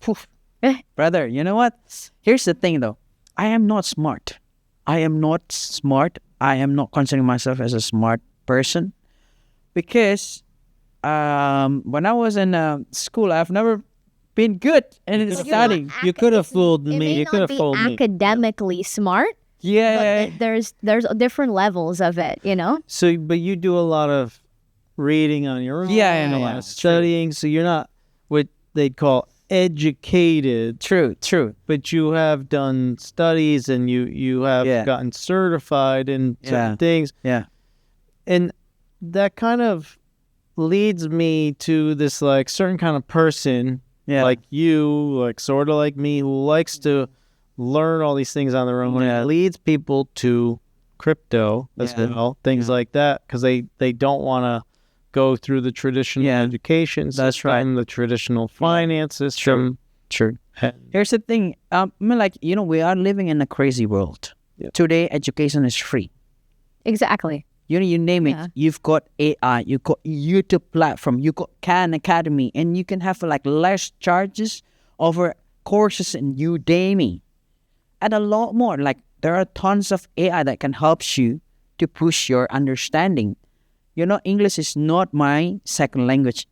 Brother, you know what? Here's the thing though. I am not smart. I am not smart. I am not considering myself as a smart person, because when I was in school, I've never been good in studying. You could have fooled It me. may You could not have be fooled me. academically smart, Yeah. but there's different levels of it, you know? So, but you do a lot of reading on your own. Yeah, I know. and studying. So you're not what they'd call educated, True. but you have done studies and you have Yeah. gotten certified in certain Yeah. things. Yeah. And that kind of leads me to this like certain kind of person Yeah. like you, like sort of like me, who likes to learn all these things on their own. Yeah. It leads people to crypto as Yeah. well, things Yeah. like that, because they don't want to go through the traditional Yeah. education That's system, the traditional finance system. True. And Here's the thing. I mean, like, we are living in a crazy world. Yeah. Today, education is free. Exactly. You name Yeah. it. You've got AI, you've got YouTube platform, you got Khan Academy, and you can have like less charges over courses in Udemy, and a lot more. Like there are tons of AI that can help you to push your understanding. English is not my second language.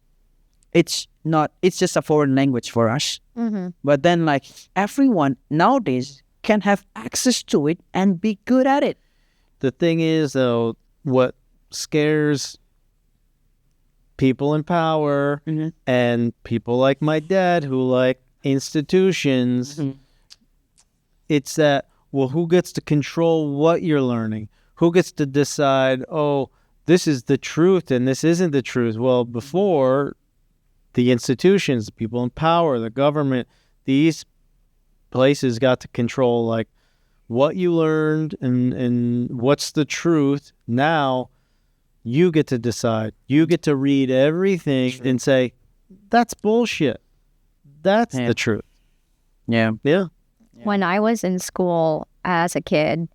It's not. It's just a foreign language for us. Mm-hmm. But then, like, everyone nowadays can have access to it and be good at it. the thing is, though, what scares people in power Mm-hmm. and people like my dad who like institutions, Mm-hmm. it's that, well, who gets to control what you're learning? Who gets to decide, oh, this is the truth and this isn't the truth? Well, before, the institutions, the people in power, the government, these places got to control like what you learned and what's the truth. Now you get to decide. You get to read everything and say, that's bullshit. That's Yeah. the truth. Yeah. Yeah. When I was in school as a kid,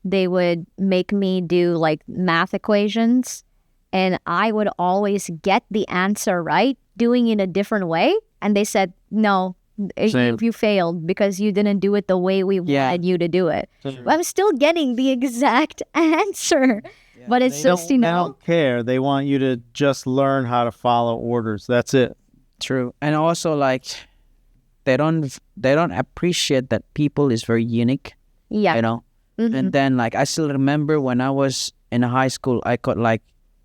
they would make me do like math equations, and I would always get the answer right doing it a different way. And they said, no, Same. you failed because you didn't do it the way we Yeah. wanted you to do it. But I'm still getting the exact answer. But it's They just, don't care. They want you to just learn how to follow orders. That's it. True. And also, like, they don't appreciate that people is very unique. yeah. Mhm. And then, like, I still remember when I was in high school, I got like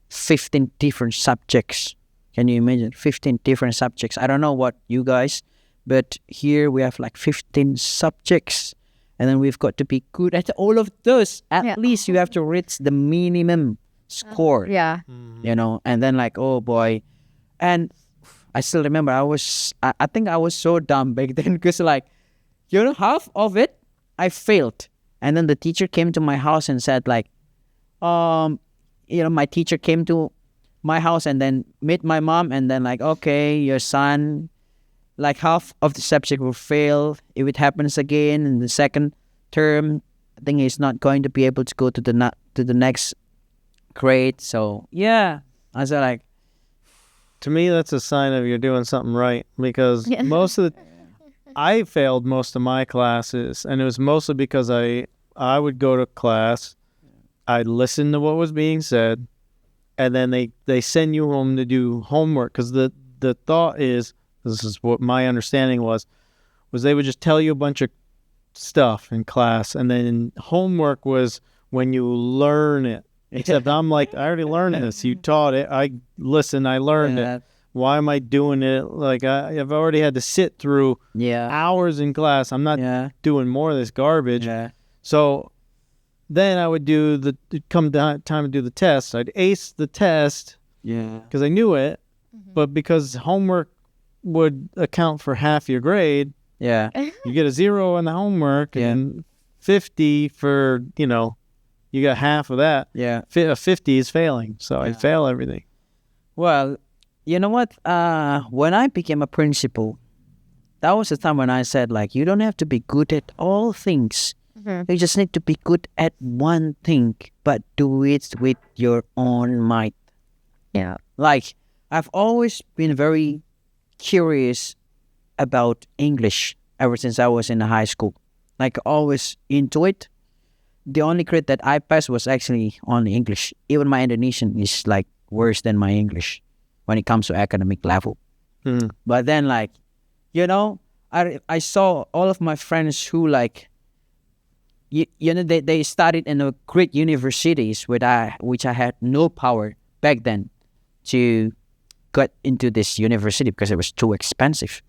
15 different subjects. Can you imagine? 15 different subjects. I don't know what you guys, but here we have like 15 subjects. And then we've got to be good at all of those. At Yeah. least you have to reach the minimum score, Yeah. And then, like, oh boy. And I still remember I think I was so dumb back then because, like, half of it I failed. And then the teacher came to my house and said like, my teacher came to my house and then met my mom and then like, okay, your son, like half of the subject will fail. If it happens again in the second term, I think he's not going to be able to go to the next grade. So yeah, I was like, to me, that's a sign of you're doing something right, because Yeah. I failed most of my classes, and it was mostly because I would go to class, I'd listen to what was being said, and then they send you home to do homework, because the thought is, this is what my understanding was they would just tell you a bunch of stuff in class, and then homework was when you learn it. Except I'm like, I already learned this. You taught it. I listened. I learned it. Why am I doing it? Like I've already had to sit through hours in class. I'm not doing more of this garbage. Yeah. So then I would come time to do the test. I'd ace the test. Yeah. Because I knew it, but because homework would account for half your grade, Yeah. you get a 0 on the homework and 50 for, you got half of that. Yeah. 50 is failing, so I fail everything. Well, you know what? When I became a principal, that was the time when I said, like, you don't have to be good at all things. You just need to be good at one thing, but do it with your own might. Yeah. Like, I've always been very curious about English ever since I was in high school. Like, always into it. The only grade that I passed was actually only English. Even my Indonesian is like worse than my English when it comes to academic level. But then like, I saw all of my friends who like, they studied in a great universities which I had no power back then to get into this university because it was too expensive.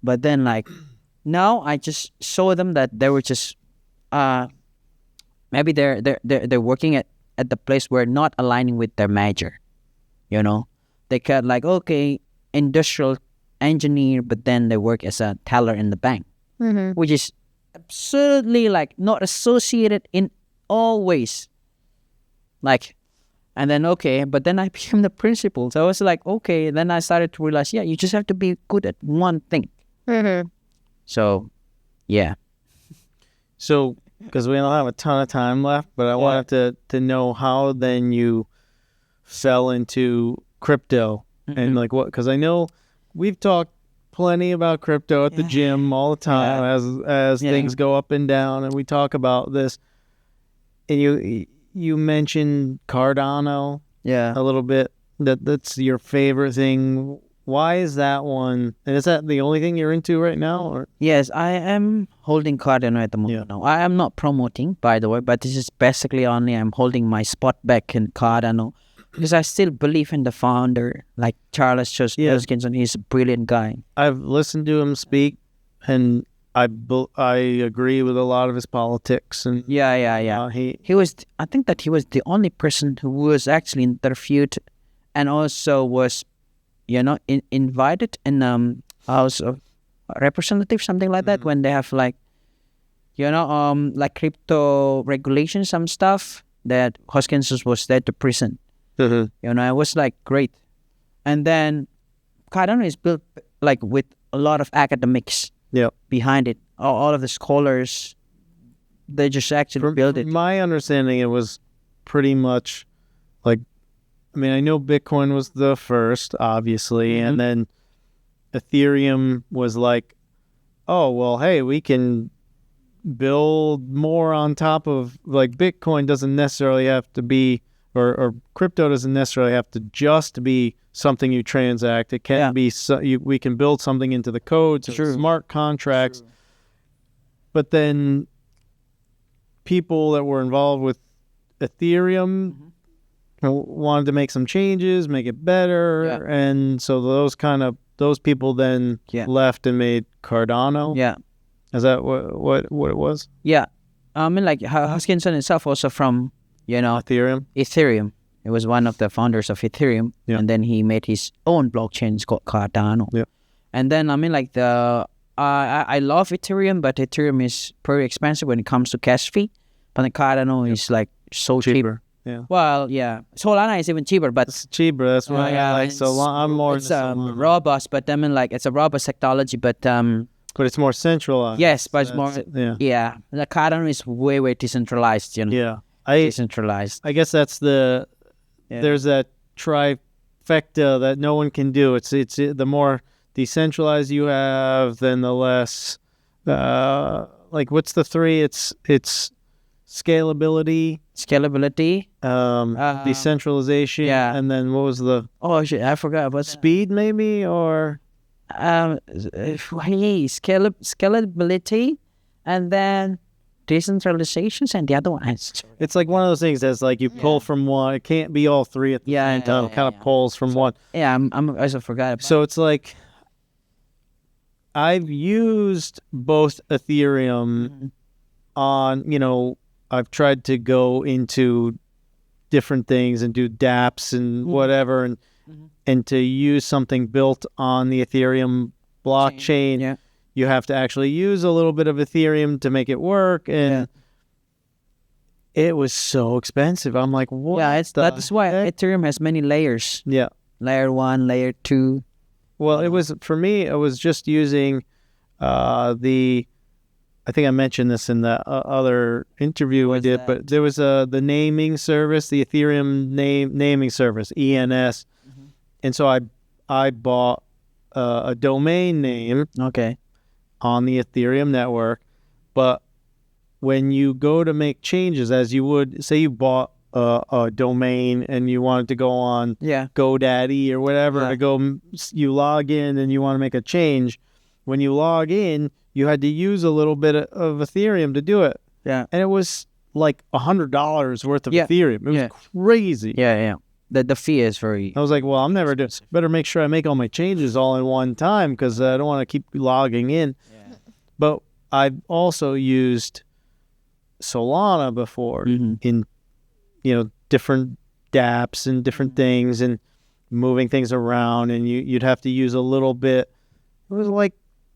But then like, now I just saw them that they were just, maybe they're working at the place where not aligning with their major, They got like, okay, industrial engineer, but then they work as a teller in the bank, which is absurdly like not associated in all ways. Like, and then okay, but then I became the principal. So I was like, okay, then I started to realize, you just have to be good at one thing. So, yeah. So, because we don't have a ton of time left, but I wanted to know how then you fell into crypto and like what, because I know we've talked plenty about crypto at the gym all the time as things go up and down, and we talk about this. And you mentioned Cardano a little bit. That's your favorite thing. Why is that one? And is that the only thing you're into right now? Or? Yes, I am holding Cardano at the moment now. I am not promoting, by the way, but this is basically only I'm holding my spot back in Cardano because I still believe in the founder, like Charles Hoskinson. He's a brilliant guy. I've listened to him speak, and I agree with a lot of his politics. And he was. I think that he was the only person who was actually interviewed, and also was, invited in House of Representatives, something like that, when they have like, like crypto regulation, some stuff that Hoskins was there to present. It was like great. And then Cardano is built like with a lot of academics behind it. All of the scholars, they just actually built it. My understanding, it was pretty much like, I know Bitcoin was the first, obviously, and then Ethereum was like, oh, well, hey, we can build more on top of, like, Bitcoin doesn't necessarily have to be, or crypto doesn't necessarily have to just be something you transact. It can be, we can build something into the code, so smart contracts. But then people that were involved with Ethereum wanted to make some changes, make it better, and so those people then left and made Cardano. Is that what it was? Like Hoskinson himself also from Ethereum. He was one of the founders of Ethereum, and then he made his own blockchain. It's called Cardano. And then I love Ethereum, but Ethereum is pretty expensive when it comes to gas fee. but the Cardano is like so cheap. Cheaper. Yeah. Well, yeah, Solana is even cheaper, but It's cheaper. That's why I like Solana. I'm more it's into Solana. robust, but I mean, like it's a robust technology, but But it's more centralized. yes, but it's more Yeah. yeah. The Cardano is way decentralized, you know. Yeah. Decentralized. I guess that's there's that trifecta that no one can do. It's the more decentralized you have, then the less like what's the three? It's scalability, decentralization, yeah. and then what was the Oh shit, I forgot about speed maybe or scalability, and then decentralizations, and the other one is it's like one of those things that's like you pull from one. It can't be all three at the same time. It kind of pulls from one. yeah. I also forgot about So it's like I've used both Ethereum on, I've tried to go into different things and do dApps and whatever and to use something built on the Ethereum blockchain. Yeah. You have to actually use a little bit of Ethereum to make it work, and it was so expensive. I'm like, what? Yeah, that's why heck? Ethereum has many layers. Yeah. Layer 1, layer 2. Well, it was for me. I was just using I think I mentioned this in the other interview I did, but there was the naming service, the Ethereum naming service, ENS, and so I bought a domain name Okay. on the Ethereum network, but when you go to make changes, as you would say, you bought a domain and you wanted to go on GoDaddy or whatever you log in and you want to make a change. When you log in, you had to use a little bit of Ethereum to do it. Yeah. And it was like $100 worth of Ethereum. It was crazy. Yeah. The fee is very... I was like, well, I'm never doing... Better make sure I make all my changes all in one time because I don't want to keep logging in. Yeah. But I've also used Solana before in, different dApps and different things and moving things around. And you'd have to use a little bit. It was like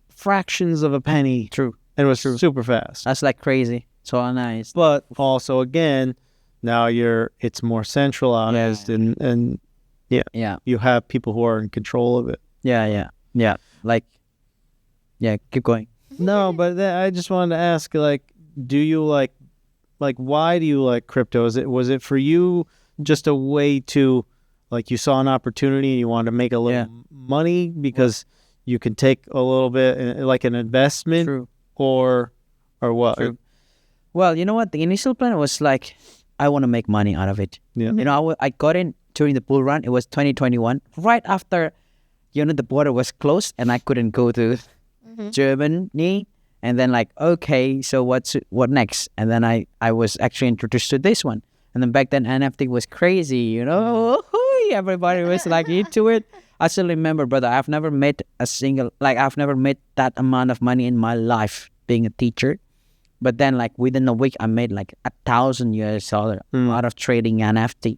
fractions of a penny. True. And it was super fast. That's like crazy. So nice. But also, again, now it's more centralized and you have people who are in control of it. Yeah. Like, keep going. No, but I just wanted to ask, like, do you like why do you like crypto? Was it for you just a way to, like, you saw an opportunity and you wanted to make a little money because you can take a little bit like an investment? True. or what? True. Well, you know what? The initial plan was like, I want to make money out of it. Yeah. I got in during the bull run. It was 2021, right after, the border was closed and I couldn't go to Germany. And then like, okay, so what next? And then I was actually introduced to this one. And then back then NFT was crazy, everybody was like into it. I still remember, brother, I've never made that amount of money in my life being a teacher. But then like within a week, I made like $1,000 out of trading NFT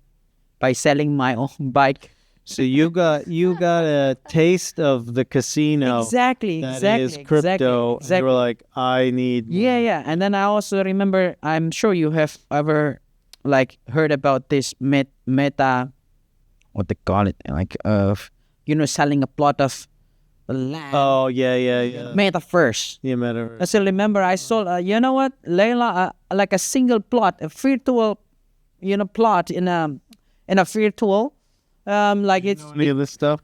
by selling my own bike. So you got a taste of the casino. Exactly. That is crypto. Exactly. You were like, I need more. Yeah. And then I also remember, I'm sure you have ever like heard about this meta, what they call it, like selling a plot of land. Oh yeah. Metaverse. Yeah, metaverse. I still remember I sold, you know what, Layla, like a single plot, a virtual, plot in a virtual. Like it's any of this stuff.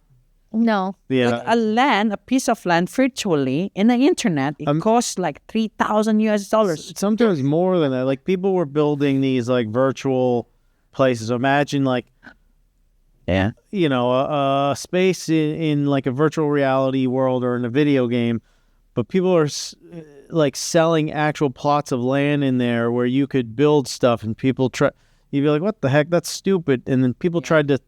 No. Yeah. Like a piece of land virtually in the internet. It costs like $3,000. Sometimes more than that. Like people were building these like virtual places. Imagine like, a space in like a virtual reality world or in a video game, but people are like selling actual plots of land in there where you could build stuff, and people you'd be like, what the heck? That's stupid. And then people tried to,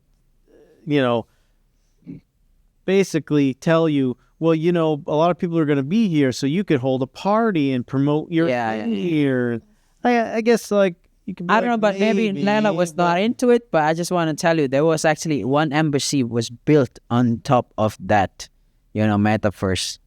basically tell you, well, a lot of people are going to be here, so you could hold a party and promote your thing here. I guess, like, you can. I don't know, but maybe Lana was not into it. But I just want to tell you, there was actually one embassy was built on top of that, metaverse.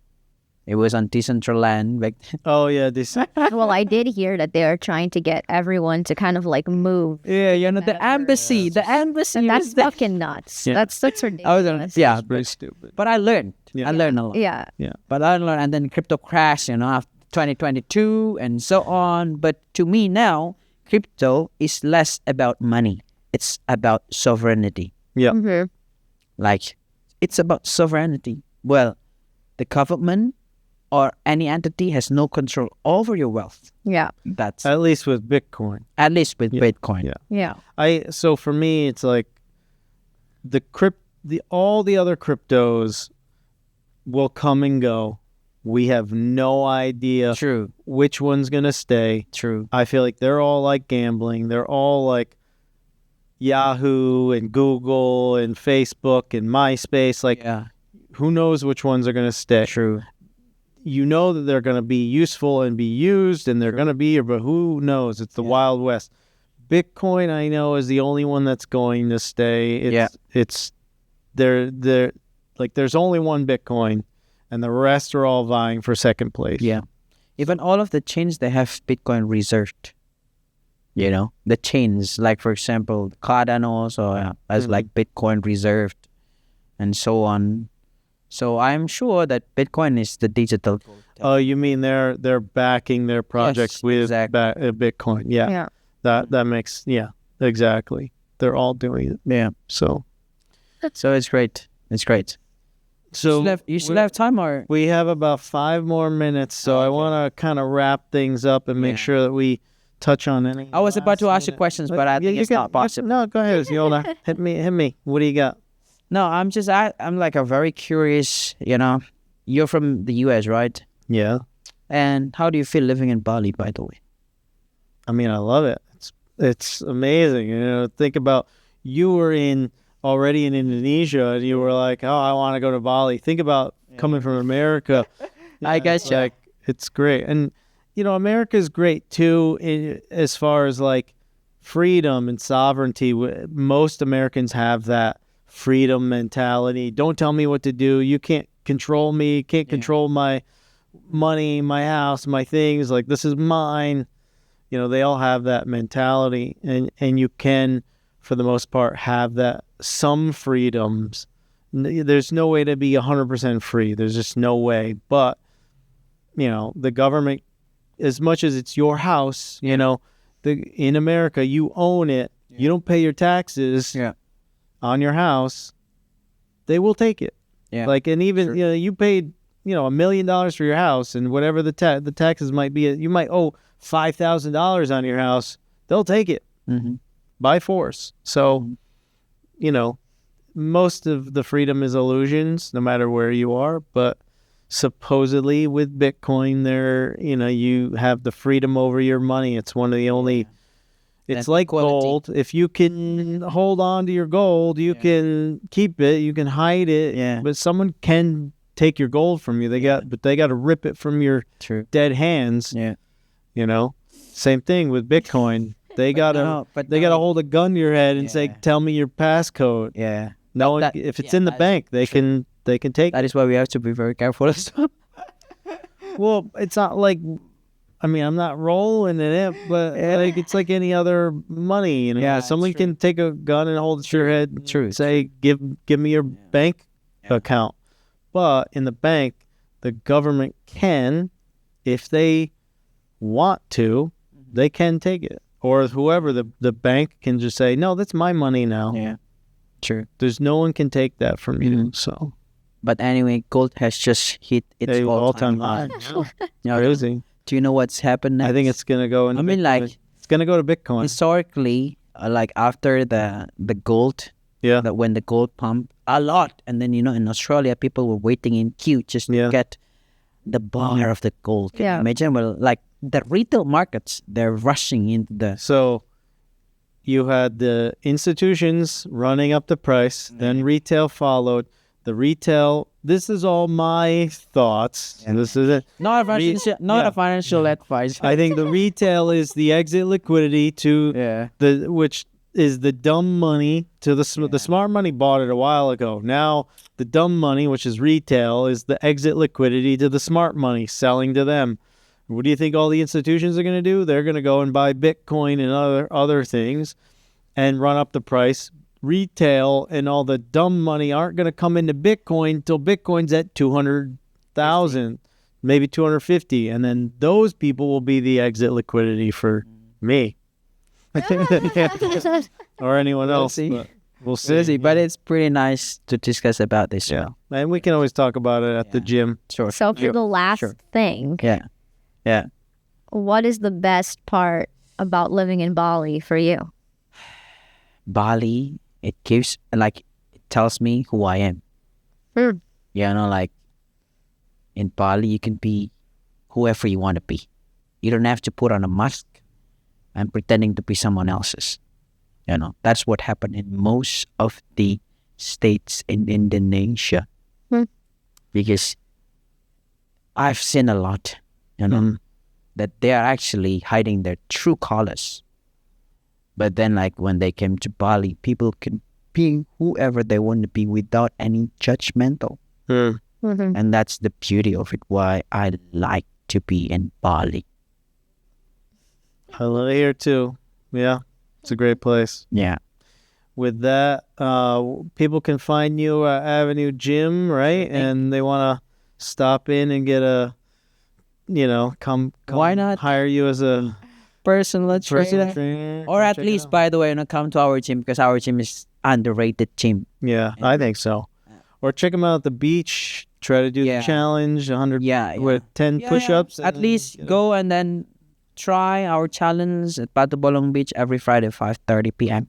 It was on Decentraland. Like, Oh yeah, this. Well, I did hear that they are trying to get everyone to kind of like move. yeah, the embassy. The embassy. That's was there. fucking nuts. Yeah. That's I was, ridiculous. yeah, Very stupid. but I learned. Yeah. I learned a lot. Yeah. But I learned, and then crypto crash, after 2022 and so on. But to me now, crypto is less about money. It's about sovereignty. Yeah. Mm-hmm. Like, it's about sovereignty. Well, the government or any entity has no control over your wealth. Yeah. That's At least with Bitcoin. at least with Bitcoin. Yeah. Yeah. So for me, it's like all the other cryptos will come and go. We have no idea True. which one's gonna stay. True. I feel like they're all like gambling. They're all like Yahoo and Google and Facebook and MySpace. Like, Yeah. who knows which ones are gonna stay? True. You know that they're gonna be useful and be used, and they're gonna be here, but who knows? It's the Wild West. Bitcoin, I know, is the only one that's going to stay. It's they're like there's only one Bitcoin, and the rest are all vying for second place. Yeah. Even all of the chains, they have Bitcoin reserved. The chains, like for example, Cardano also has like Bitcoin reserved, and so on. So I'm sure that Bitcoin is the digital gold. Oh, you mean they're backing their projects Yes, with exactly. Bitcoin? Yeah. Yeah. That makes exactly. They're all doing it. Yeah. So So it's great. It's great. so You still have time, or we have about 5 more minutes, so I want to kind of wrap things up and make Yeah. sure that we touch on any. I was about to last ask you minute- questions, but I think you it's can- not possible. No, go ahead, Yola. Hit me. What do you got? No, I'm like a very curious. You're from the U.S., right? Yeah, And how do you feel living in Bali, by the way? I mean, I love it. It's amazing. Think about you were already in Indonesia, and you were like, "Oh, I want to go to Bali." Think about coming from America. I guess, it's yeah. like it's great, and America's great too, as far as like freedom and sovereignty. Most Americans have that freedom mentality. Don't tell me what to do. You can't control me. Can't control my money, my house, my things. Like, this is mine. They all have that mentality, and you can, for the most part, have that some freedoms. There's no way to be 100% free. There's just no way. But the government, as much as it's your house, in America, you own it. You don't pay your taxes on your house. They will take it. Yeah. Like, and even you paid $1 million for your house, and whatever the taxes might be, you might owe $5,000 on your house. They'll take it by force. So, most of the freedom is illusions, no matter where you are. But supposedly with Bitcoin, you have the freedom over your money. It's one of the only. It's like gold. If you can hold on to your gold, you can keep it. You can hide it. Yeah. But someone can take your gold from you. They got to rip it from your dead hands. Yeah. Same thing with Bitcoin. They gotta hold a gun to your head and say, "Tell me your passcode." Yeah. No one, if it's in the bank, they can take. That is why we have to be very careful as well. Well, it's not like, I'm not rolling in it, but like it's like any other money. Yeah, someone can take a gun and hold it to your head. And say, "Give me your bank account." But in the bank, the government can, if they want to, they can take it, or whoever the bank can just say, "No, that's my money now." Yeah. True. There's no one can take that from you. So, But anyway, gold has just hit its all-time high. Crazy. Do you know what's happened next? I think it's gonna go. I mean, like, it's gonna go to Bitcoin. historically, like after the gold, Yeah. that when the gold pumped a lot, and then in Australia, people were waiting in queue just to get the bar of the gold. Can you imagine? Well, like the retail markets, they're rushing into the. So you had the institutions running up the price, then retail followed. The retail. This is all my thoughts. And this is it. Not a financial advice. I think the retail is the exit liquidity to Yeah. which is the dumb money to the smart money bought it a while ago. Now the dumb money, which is retail, is the exit liquidity to the smart money selling to them. What do you think all the institutions are going to do? They're going to go and buy Bitcoin and other things and run up the price. Retail and all the dumb money aren't going to come into Bitcoin until Bitcoin's at 200,000, maybe 250, and then those people will be the exit liquidity for me. Or anyone else. But we'll see. But it's pretty nice to discuss about this. Yeah. And we can always talk about it at the gym. Sure. So for the last thing, Yeah. what is the best part about living in Bali for you? Bali, it gives, like, it tells me who I am. Mm. You know, like, in Bali, you can be whoever you want to be. You don't have to put on a mask and pretending to be someone else's. You know, that's what happened in most of the states in Indonesia. Mm. Because I've seen a lot, you know, that they are actually hiding their true colors. But then, like, when they came to Bali, people can be whoever they want to be without any judgmental. Mm-hmm. And that's the beauty of it, why I like to be in Bali. I love it here too. Yeah, it's a great place. Yeah. With that, people can find you at Avenue Gym, right? And they want to stop in and get a, come Why not hire you as a personal trainer? trainer? Or at least, by the way, come to our gym, because our gym is underrated gym. Yeah, I think so. Or check them out at the beach. Try to do the challenge, 100 with 10 push-ups. At least go and then try our challenge at Batu Bolong Beach every Friday, 5:30 p.m.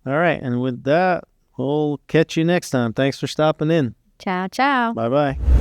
All right. And with that, we'll catch you next time. Thanks for stopping in. Ciao, ciao. Bye-bye.